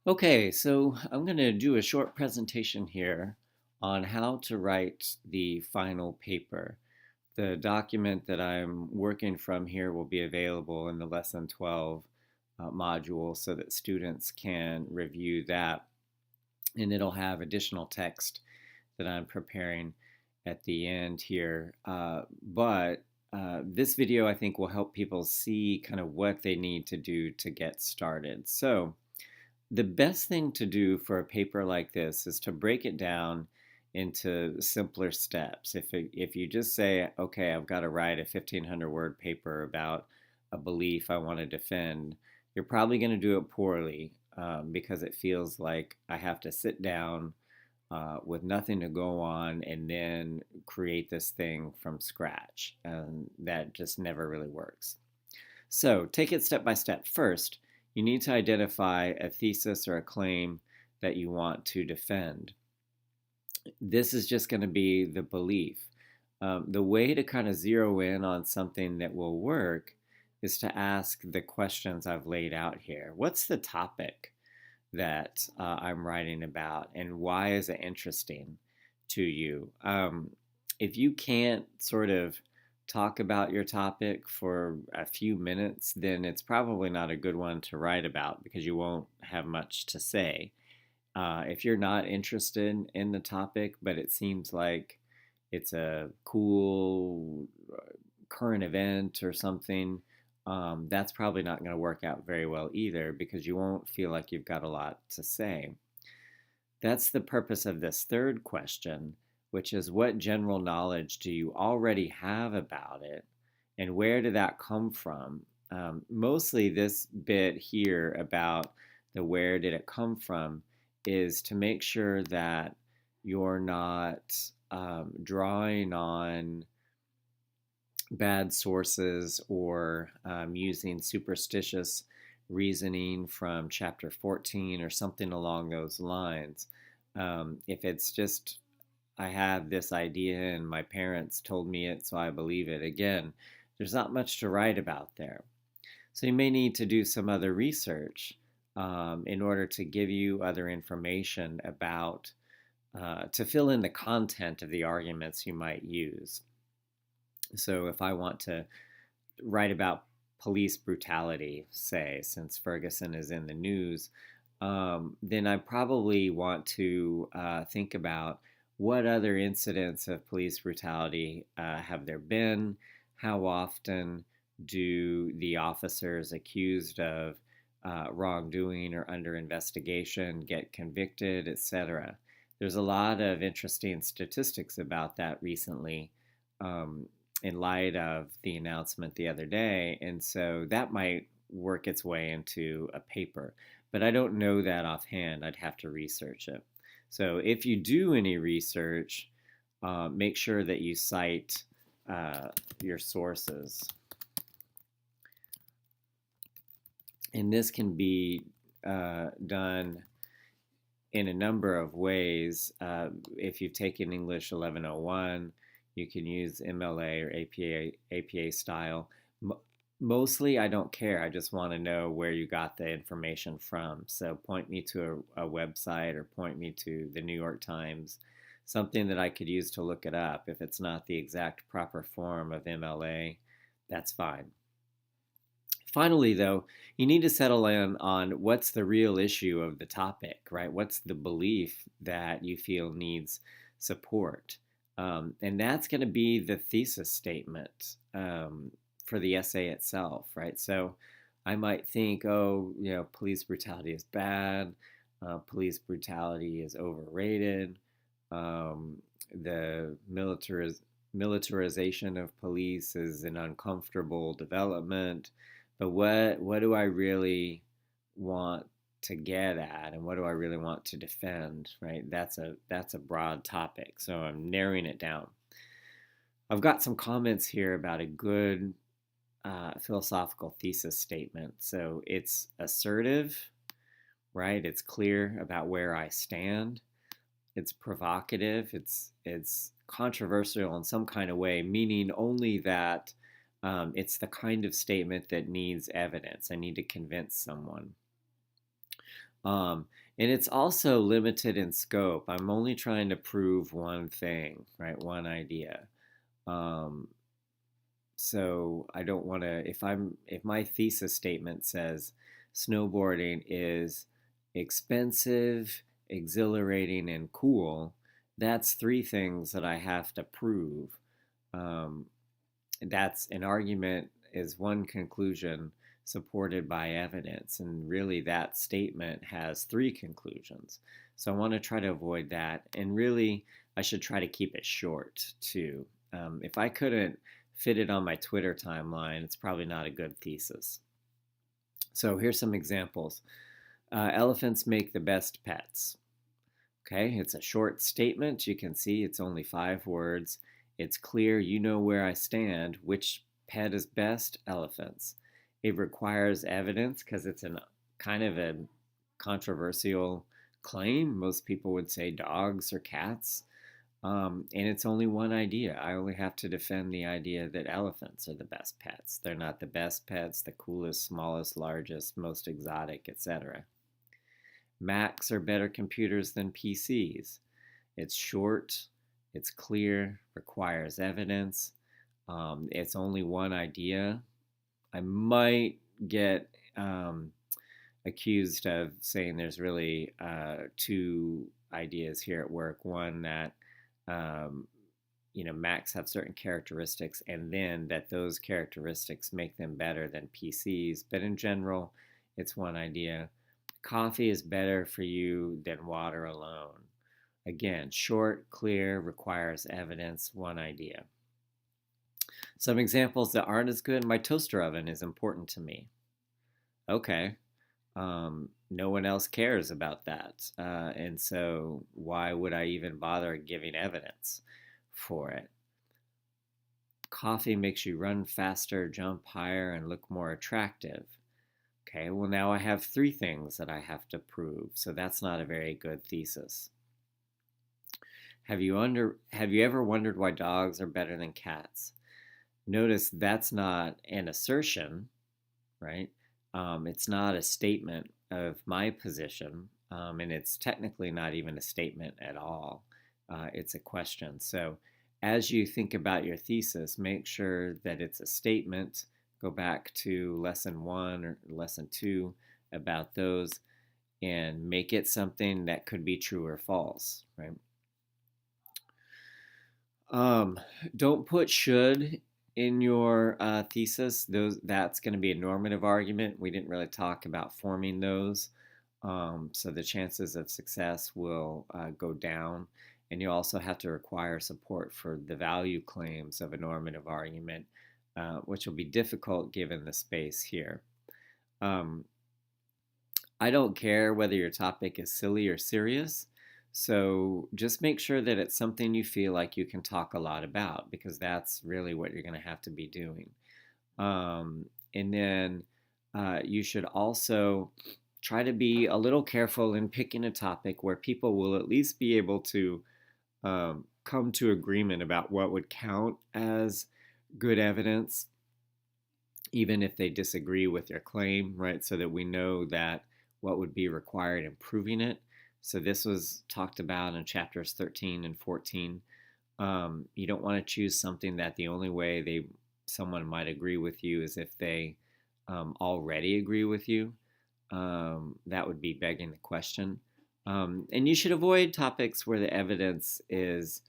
Okay, so I'm going to do a short presentation here on how to write the final paper. The document that I'm working from here will be available in the Lesson 12 module so that students can review that, and it'll have additional text that I'm preparing at the end here. But this video, I think, will help people see kind of what they need to do to get started. So, the best thing to do for a paper like this is to break it down into simpler steps. If you just say, okay, I've got to write a 1,500 word paper about a belief I want to defend, you're probably going to do it poorly because it feels like I have to sit down with nothing to go on and then create this thing from scratch. And that just never really works. So take it step by step. First, you need to identify a thesis or a claim that you want to defend. This is just going to be the belief. The way to kind of zero in on something that will work is to ask the questions I've laid out here. What's the topic that I'm writing about, and why is it interesting to you? If you can't sort of talk about your topic for a few minutes, then it's probably not a good one to write about because you won't have much to say. If you're not interested in the topic, but it seems like it's a cool current event or something, that's probably not going to work out very well either because you won't feel like you've got a lot to say. That's the purpose of this third question, which is what general knowledge do you already have about it, and where did that come from? Mostly, this bit here about the where did it come from is to make sure that you're not drawing on bad sources or using superstitious reasoning from chapter 14 or something along those lines. If it's just, I have this idea and my parents told me it, so I believe it, again, there's not much to write about there. So you may need to do some other research in order to give you other information about, to fill in the content of the arguments you might use. So if I want to write about police brutality, say, since Ferguson is in the news, then I probably want to think about what other incidents of police brutality have there been? How often do the officers accused of wrongdoing or under investigation get convicted, etc.? There's a lot of interesting statistics about that recently. In light of the announcement the other day. And so that might work its way into a paper. But I don't know that offhand. I'd have to research it. So if you do any research, make sure that you cite your sources. And this can be done in a number of ways. If you've taken English 1101, you can use MLA or APA style. Mostly, I don't care. I just want to know where you got the information from. So point me to a website or point me to the New York Times, something that I could use to look it up. If it's not the exact proper form of MLA, that's fine. Finally, though, you need to settle in on what's the real issue of the topic, right? What's the belief that you feel needs support? And that's going to be the thesis statement for the essay itself, right? So I might think, oh, police brutality is bad, police brutality is overrated, the militarization of police is an uncomfortable development. But what do I really want to get at, and what do I really want to defend, right? That's a broad topic, so I'm narrowing it down. I've got some comments here about a good philosophical thesis statement. So it's assertive, right? It's clear about where I stand. It's provocative. It's controversial in some kind of way, meaning only that it's the kind of statement that needs evidence. I need to convince someone. Um, and it's also limited in scope. I'm only trying to prove one thing, right? One idea. Um, so I don't want to, if my thesis statement says snowboarding is expensive, exhilarating, and cool, that's three things that I have to prove. Um, that's an argument is one conclusion supported by evidence, and really that statement has three conclusions. So I want to try to avoid that, and really I should try to keep it short too. If I couldn't fit it on my Twitter timeline, it's probably not a good thesis. So here's some examples. Elephants make the best pets. Okay, it's a short statement. You can see it's only 5 words. It's clear you know where I stand. Which pet is best? Elephants. It requires evidence because it's an kind of a controversial claim. Most people would say dogs or cats. And it's only one idea. I only have to defend the idea that elephants are the best pets. They're not the best pets, the coolest, smallest, largest, most exotic, etc. Macs are better computers than PCs. It's short, it's clear, requires evidence. It's only one idea. I might get accused of saying there's really two ideas here at work. One that um, Macs have certain characteristics, and then that those characteristics make them better than PCs. But in general, it's one idea. Coffee is better for you than water alone. Again, short, clear, requires evidence, one idea. Some examples that aren't as good. My toaster oven is important to me. Okay. No one else cares about that. And so why would I even bother giving evidence for it? Coffee makes you run faster, jump higher, and look more attractive. Okay, well, now I have three things that I have to prove, so that's not a very good thesis. Have you ever wondered why dogs are better than cats? Notice that's not an assertion, right? It's not a statement of my position, and it's technically not even a statement at all. It's a question. So as you think about your thesis, make sure that it's a statement. Go back to lesson 1 or lesson 2 about those and make it something that could be true or false, right? Don't put should in your thesis. That's going to be a normative argument. We didn't really talk about forming those. So the chances of success will go down. And you also have to require support for the value claims of a normative argument, which will be difficult given the space here. I don't care whether your topic is silly or serious. So just make sure that it's something you feel like you can talk a lot about, because that's really what you're going to have to be doing. And then you should also try to be a little careful in picking a topic where people will at least be able to come to agreement about what would count as good evidence, even if they disagree with your claim, right? So that we know that what would be required in proving it. So this was talked about in chapters 13 and 14. You don't want to choose something that the only way someone might agree with you is if they already agree with you. That would be begging the question. And you should avoid topics where the evidence is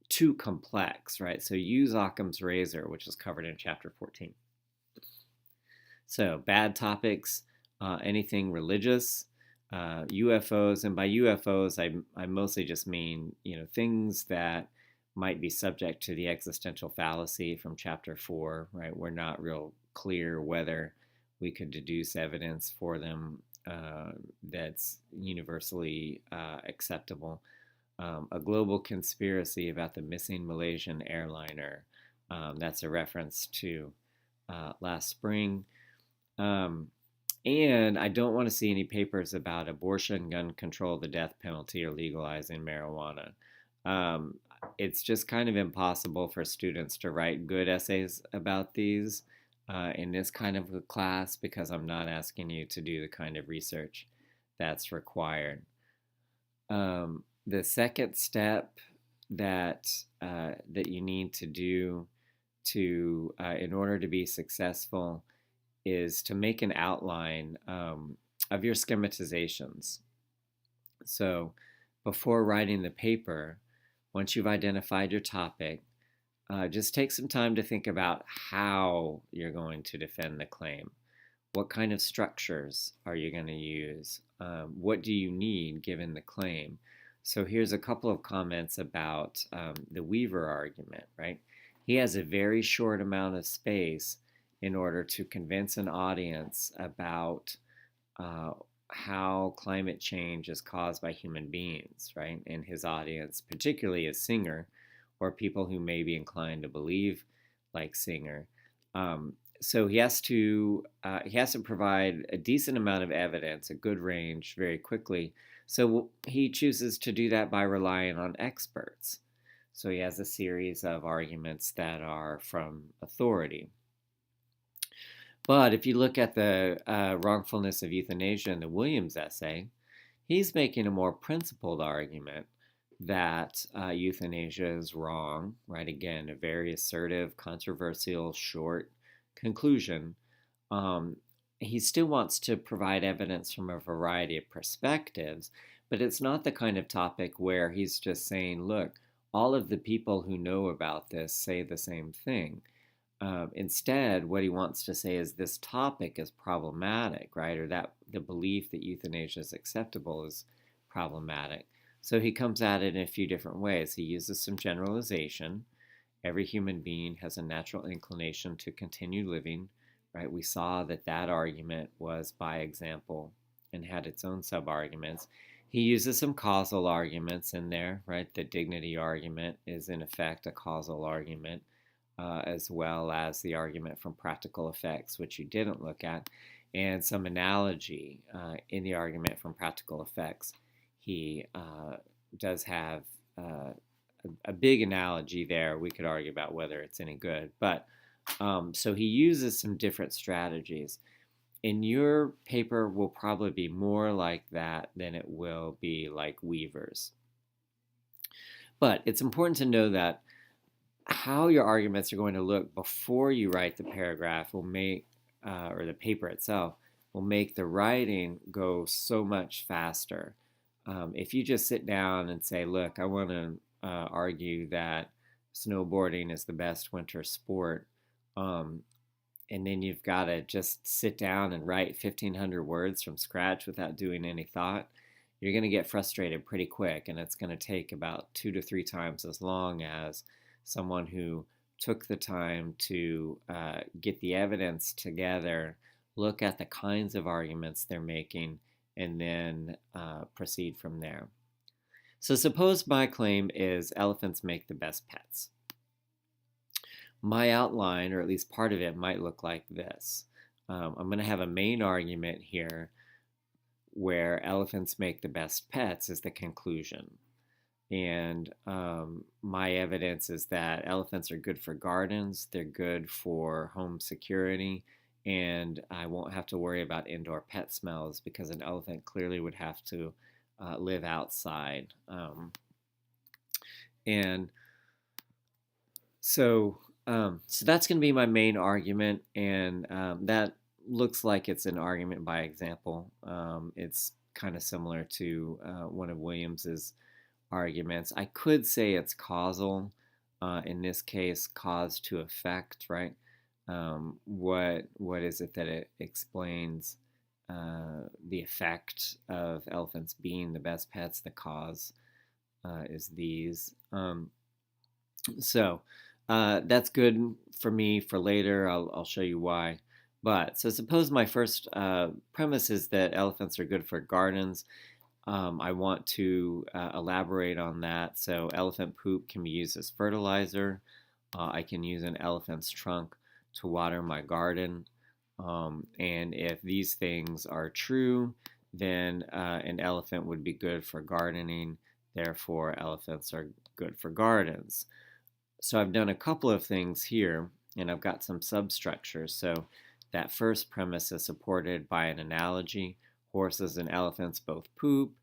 too complex, right? So use Occam's razor, which is covered in chapter 14. So bad topics, anything religious, UFOs, and by UFOs I mostly just mean things that might be subject to the existential fallacy from chapter 4, right? We're not real clear whether we could deduce evidence for them that's universally acceptable. A global conspiracy about the missing Malaysian airliner. That's a reference to last spring. And I don't want to see any papers about abortion, gun control, the death penalty, or legalizing marijuana. It's just kind of impossible for students to write good essays about these. in this kind of a class because I'm not asking you to do the kind of research that's required. The second step that you need to do to in order to be successful is to make an outline of your schematizations. So before writing the paper, once you've identified your topic, just take some time to think about how you're going to defend the claim. What kind of structures are you going to use? What do you need given the claim? So here's a couple of comments about the Weaver argument, right? He has a very short amount of space in order to convince an audience about how climate change is caused by human beings, right? And his audience, particularly as Singer, or people who may be inclined to believe like Singer. So he has to provide a decent amount of evidence, a good range, very quickly. So he chooses to do that by relying on experts. So he has a series of arguments that are from authority. But if you look at the wrongfulness of euthanasia in the Williams essay, he's making a more principled argument that euthanasia is wrong, right? Again, a very assertive, controversial, short conclusion. He still wants to provide evidence from a variety of perspectives, but it's not the kind of topic where he's just saying, look, all of the people who know about this say the same thing. Instead, what he wants to say is this topic is problematic, right? Or that the belief that euthanasia is acceptable is problematic. So he comes at it in a few different ways. He uses some generalization. Every human being has a natural inclination to continue living, right? We saw that that argument was by example and had its own sub-arguments. He uses some causal arguments in there, right? The dignity argument is in effect a causal argument. As well as the argument from practical effects, which you didn't look at, and some analogy in the argument from practical effects. He does have a big analogy there. We could argue about whether it's any good, but so he uses some different strategies. In your paper will probably be more like that than it will be like Weaver's. But it's important to know that how your arguments are going to look before you write the paragraph will make, or the paper itself, will make the writing go so much faster. If you just sit down and say, look, I want to argue that snowboarding is the best winter sport, and then you've got to just sit down and write 1,500 words from scratch without doing any thought, you're going to get frustrated pretty quick, and it's going to take about 2 to 3 times as long as someone who took the time to get the evidence together, look at the kinds of arguments they're making, and then proceed from there. So suppose my claim is elephants make the best pets. My outline, or at least part of it, might look like this. I'm going to have a main argument here where elephants make the best pets as the conclusion. And my evidence is that elephants are good for gardens, they're good for home security, and I won't have to worry about indoor pet smells because an elephant clearly would have to live outside. And so that's going to be my main argument, and that looks like it's an argument by example. It's kind of similar to one of Williams's arguments. I could say it's causal. In this case, cause to effect, right? What is it that it explains the effect of elephants being the best pets? The cause is these. So that's good for me for later. I'll show you why. But so suppose my first premise is that elephants are good for gardens. I want to elaborate on that. So elephant poop can be used as fertilizer. I can use an elephant's trunk to water my garden. And if these things are true, then an elephant would be good for gardening. Therefore, elephants are good for gardens. So I've done a couple of things here. and I've got some substructures. So that first premise is supported by an analogy. Horses and elephants both poop.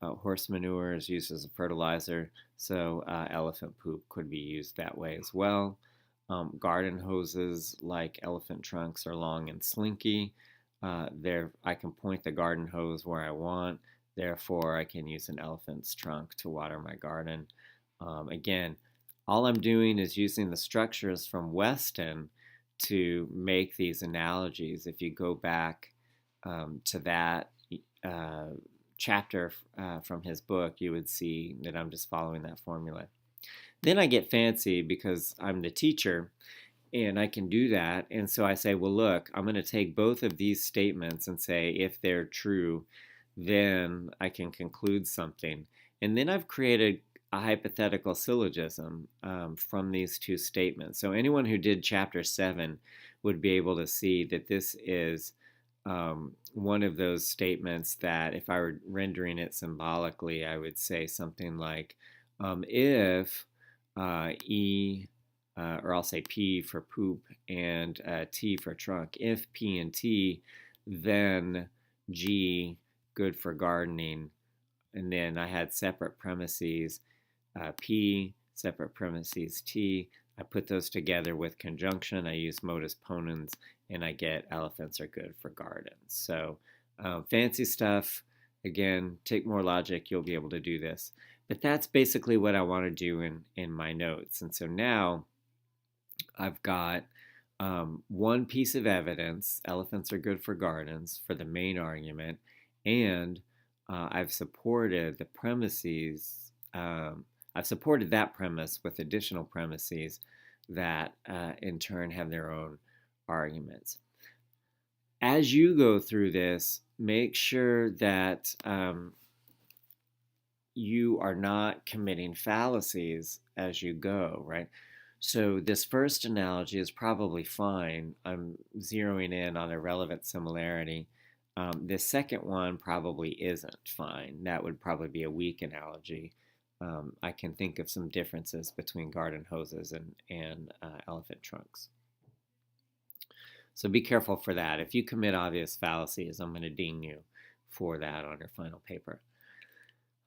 Horse manure is used as a fertilizer, so elephant poop could be used that way as well. Garden hoses, like elephant trunks, are long and slinky. I can point the garden hose where I want. Therefore, I can use an elephant's trunk to water my garden. Again, all I'm doing is using the structures from Weston to make these analogies. If you go back to that chapter from his book, you would see that I'm just following that formula. Then I get fancy because I'm the teacher and I can do that. And so I say, well, look, I'm going to take both of these statements and say, if they're true, then I can conclude something. And then I've created a hypothetical syllogism from these two statements. So anyone who did chapter 7 would be able to see that this is one of those statements that if I were rendering it symbolically, I would say something like, if E, or I'll say P for poop and T for trunk, if P and T, then G, good for gardening. And then I had separate premises, P, separate premises T. I put those together with conjunction. I use modus ponens, and I get elephants are good for gardens. So fancy stuff. Again, take more logic. You'll be able to do this. But that's basically what I want to do in my notes. And so now I've got one piece of evidence, elephants are good for gardens, for the main argument, and I've supported the premises, I've supported that premise with additional premises that in turn have their own arguments. As you go through this, make sure that you are not committing fallacies as you go, right? So this first analogy is probably fine. I'm zeroing in on a relevant similarity. This second one probably isn't fine. That would probably be a weak analogy. I can think of some differences between garden hoses and elephant trunks. So be careful for that. If you commit obvious fallacies, I'm going to ding you for that on your final paper.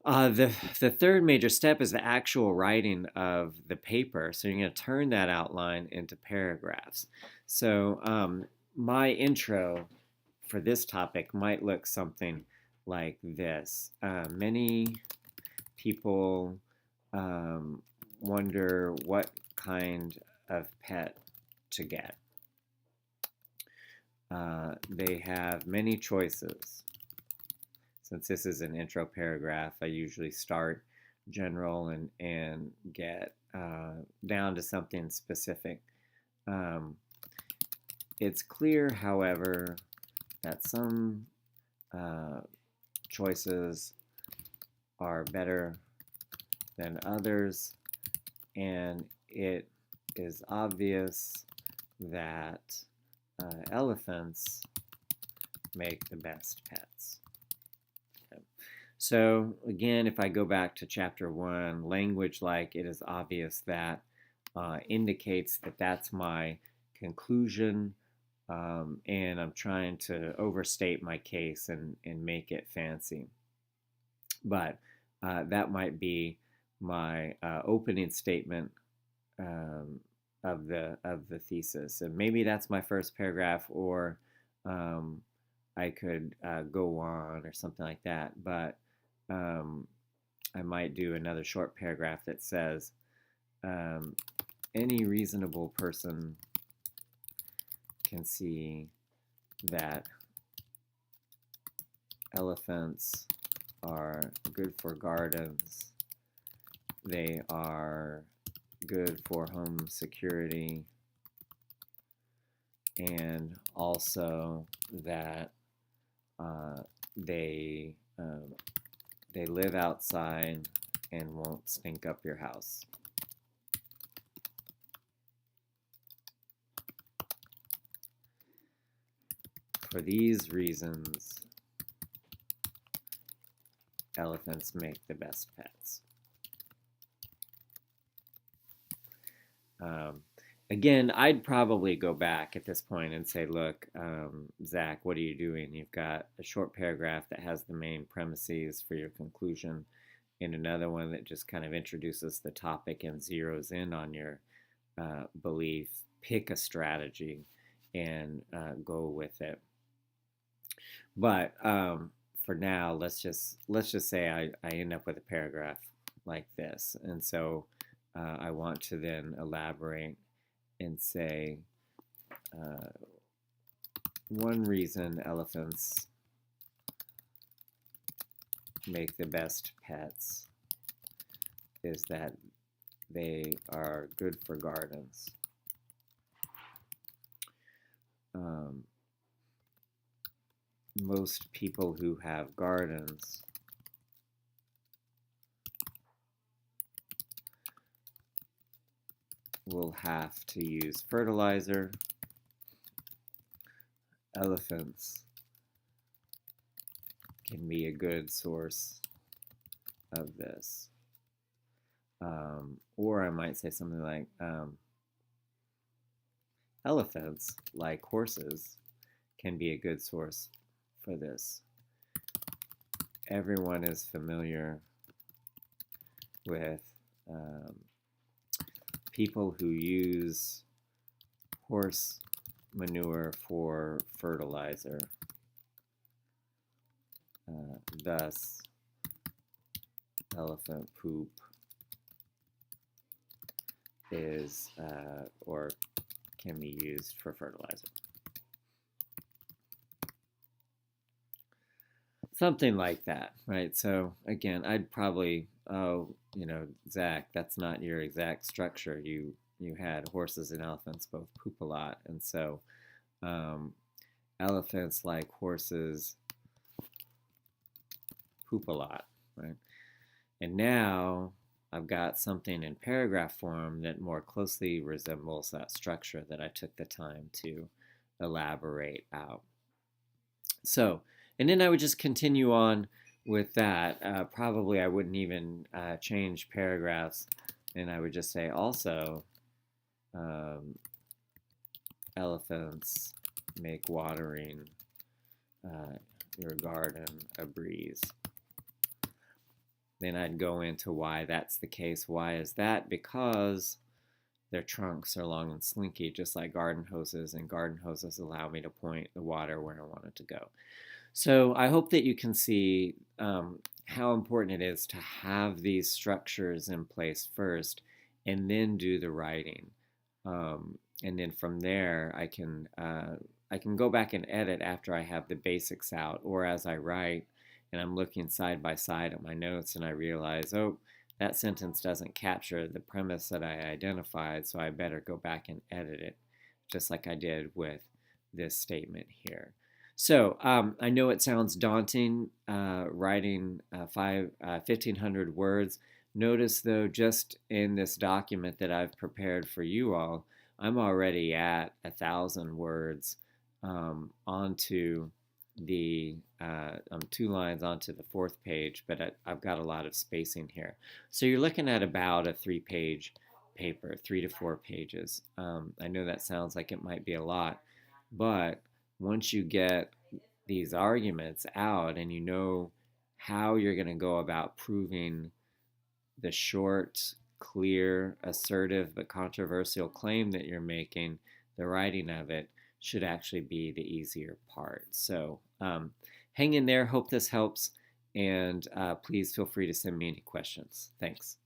The third major step is the actual writing of the paper. So you're going to turn that outline into paragraphs. So my intro for this topic might look something like this. Many people wonder what kind of pet to get. They have many choices. Since this is an intro paragraph, I usually start general and get down to something specific. It's clear, however, that some choices are better than others, and it is obvious that elephants make the best pets. Okay. So again, if I go back to chapter 1, language like it is obvious that indicates that that's my conclusion, and I'm trying to overstate my case and make it fancy. But that might be my opening statement of the thesis, and maybe that's my first paragraph, or I could go on or something like that. But I might do another short paragraph that says, any reasonable person can see that elephants are good for gardens. They are good for home security, and also that they live outside and won't stink up your house. For these reasons, elephants make the best pets. Again, I'd probably go back at this point and say, look, Zach, what are you doing? You've got a short paragraph that has the main premises for your conclusion, and another one that just kind of introduces the topic and zeroes in on your belief. Pick a strategy and go with it. But for now, let's just say I end up with a paragraph like this, and so I want to then elaborate and say one reason elephants make the best pets is that they are good for gardens. Most people who have gardens will have to use fertilizer. Elephants can be a good source of this. Or I might say something like, elephants, like horses, can be a good source for this. Everyone is familiar with people who use horse manure for fertilizer. Thus, elephant poop is or can be used for fertilizer. Something like that, right? So again, I'd probably, Zach, that's not your exact structure. You had horses and elephants both poop a lot, and so elephants, like horses, poop a lot, right? And now I've got something in paragraph form that more closely resembles that structure that I took the time to elaborate out. So, and then I would just continue on with that. Probably I wouldn't even change paragraphs, and I would just say also, elephants make watering your garden a breeze. Then I'd go into why that's the case. Why is that? Because their trunks are long and slinky, just like garden hoses, and garden hoses allow me to point the water where I want it to go. So I hope that you can see how important it is to have these structures in place first and then do the writing. And then from there, I can go back and edit after I have the basics out, or as I write and I'm looking side by side at my notes and I realize, oh, that sentence doesn't capture the premise that I identified, so I better go back and edit it, just like I did with this statement here. So I know it sounds daunting, writing 1,500 words. Notice though, just in this document that I've prepared for you all, I'm already at 1,000 words onto the I'm 2 lines onto the 4th page, but I've got a lot of spacing here. So you're looking at about a 3-page paper, 3 to 4 pages. I know that sounds like it might be a lot, but once you get these arguments out and you know how you're going to go about proving the short, clear, assertive, but controversial claim that you're making, the writing of it should actually be the easier part. So hang in there. Hope this helps. And please feel free to send me any questions. Thanks.